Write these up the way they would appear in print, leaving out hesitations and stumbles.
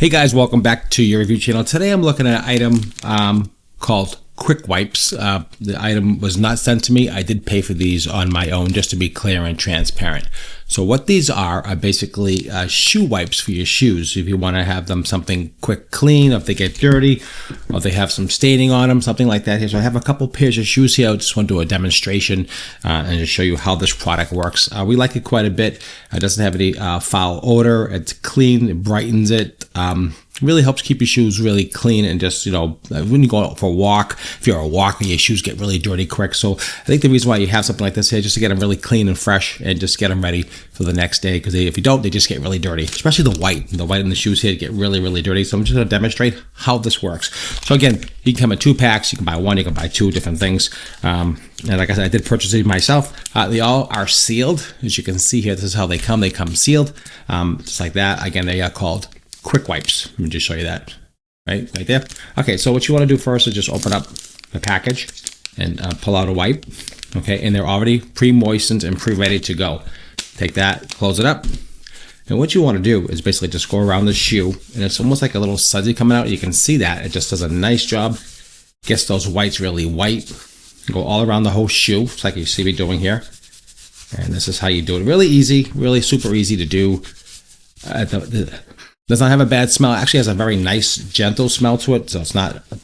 Hey guys, welcome back to your review channel. Today I'm looking at an item called Quick Wipes. The item was not sent to me. I did pay for these on my own, just to be clear and transparent. So what these are basically shoe wipes for your shoes. If you want to have them something quick clean, if they get dirty, or if they have some staining on them, something like that. Here, so I have a couple pairs of shoes here. I just want to do a demonstration and just show you how this product works. We like it quite a bit. It doesn't have any foul odor. It's clean. It brightens it. Really helps keep your shoes really clean, and just, you know, when you go out for a walk, if you're a walker, your shoes get really dirty quick. So I think the reason why you have something like this here, just to get them really clean and fresh, and just get them ready for the next day. Because if you don't, they just get really dirty, especially the white. The white in the shoes here get really, really dirty. So I'm just going to demonstrate how this works. So again, you can come in 2 packs. You can buy 1, you can buy 2 different things. And like I said, I did purchase these myself. They all are sealed. As you can see here, this is how they come. They come sealed, just like that. Again, they are called Quick Wipes. Let me just show you that right there. Okay, so what you want to do first is just open up the package and pull out a wipe. Okay, and they're already pre-moistened and pre-ready to go. Take that, close it up, and what you want to do is basically just go around the shoe, and it's almost like a little sudsy coming out. You can see that it just does a nice job, gets those whites really white. Go all around the whole shoe, just like you see me doing here. And this is how you do it. Really easy, really super easy to do. Does not have a bad smell. It actually has a very nice, gentle smell to it. So it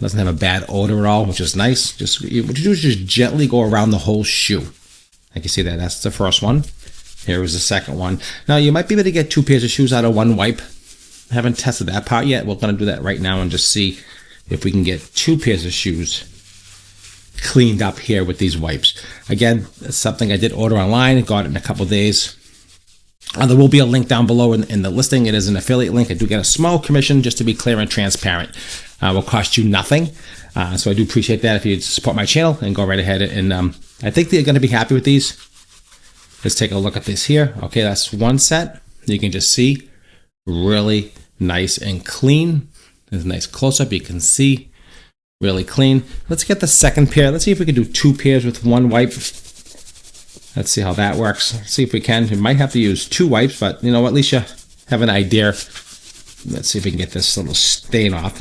doesn't have a bad odor at all, which is nice. What you do is just gently go around the whole shoe. Like you see that, that's the first one. Here is the second one. Now you might be able to get 2 pairs of shoes out of 1 wipe. I haven't tested that part yet. We're going to do that right now and just see if we can get 2 pairs of shoes cleaned up here with these wipes. Again, it's something I did order online. Got it in a couple days. There will be a link down below in the listing. It is an affiliate link. I do get a small commission, just to be clear and transparent. Will cost you nothing. So I do appreciate that if you support my channel and go right ahead. And I think they're going to be happy with these. Let's take a look at this here. Okay, that's one set. You can just see really nice and clean. There's a nice close-up. You can see really clean. Let's get the second pair. Let's see if we can do 2 pairs with 1 wipe. Let's see how that works. Let's see if we can. We might have to use 2 wipes, but you know, at least you have an idea. Let's see if we can get this little stain off.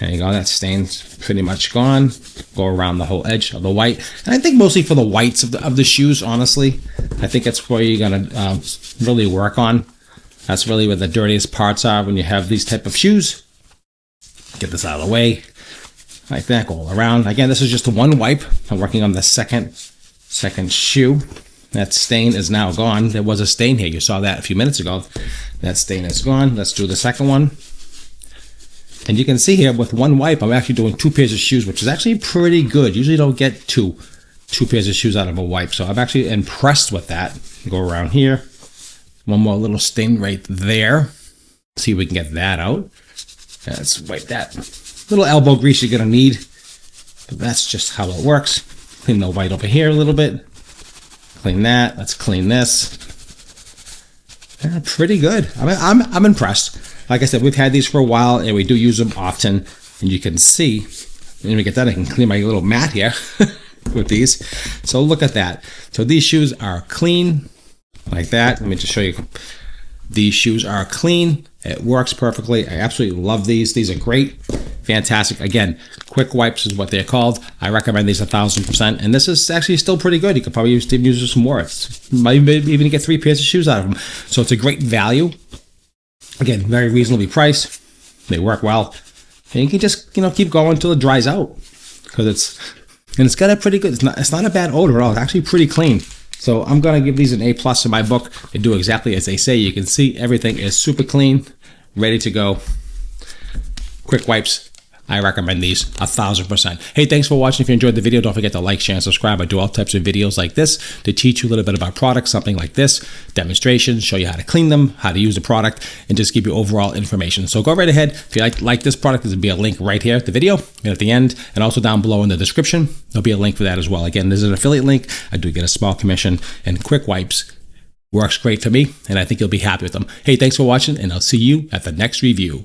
There you go. That stain's pretty much gone. Go around the whole edge of the white. And I think mostly for the whites of the shoes, honestly. I think that's where you're going to really work on. That's really where the dirtiest parts are when you have these type of shoes. Get this out of the way. Like that. Go all around. Again, this is just 1 wipe. I'm working on the second shoe. That stain is now gone. There was a stain here. You saw that a few minutes ago. That stain is gone. Let's do the second one. And you can see here with 1 wipe, I'm actually doing 2 pairs of shoes, which is actually pretty good. Usually don't get two pairs of shoes out of a wipe. So I'm actually impressed with that. Go around here. 1 more little stain right there. See if we can get that out. Let's wipe that. Little elbow grease you're going to need. But that's just how it works. Clean the white over here a little bit. Clean that. Let's clean this. Yeah, pretty good. I'm impressed. Like I said, we've had these for a while, and we do use them often. And you can see, when we get that, I can clean my little mat here with these. So look at that. So these shoes are clean, like that. Let me just show you. These shoes are clean. It works perfectly. I absolutely love these. These are great. Fantastic. Again, Quick Wipes is what they're called. I recommend these 1000%. And this is actually still pretty good. You could probably even use some more. Might even get 3 pairs of shoes out of them. So it's a great value. Again, very reasonably priced. They work well. And you can just, you know, keep going until it dries out. Because it's got a pretty good, it's not a bad odor at all. It's actually pretty clean. So I'm going to give these an A+ in my book. They do exactly as they say. You can see everything is super clean, ready to go. Quick Wipes. I recommend these 1000%. Hey, thanks for watching. If you enjoyed the video, don't forget to like, share, and subscribe. I do all types of videos like this to teach you a little bit about products, something like this, demonstrations, show you how to clean them, how to use the product, and just give you overall information. So go right ahead. If you like this product, there'll be a link right here at the video and at the end, and also down below in the description, there'll be a link for that as well. Again, there's an affiliate link. I do get a small commission, and Quick Wipes works great for me, and I think you'll be happy with them. Hey, thanks for watching, and I'll see you at the next review.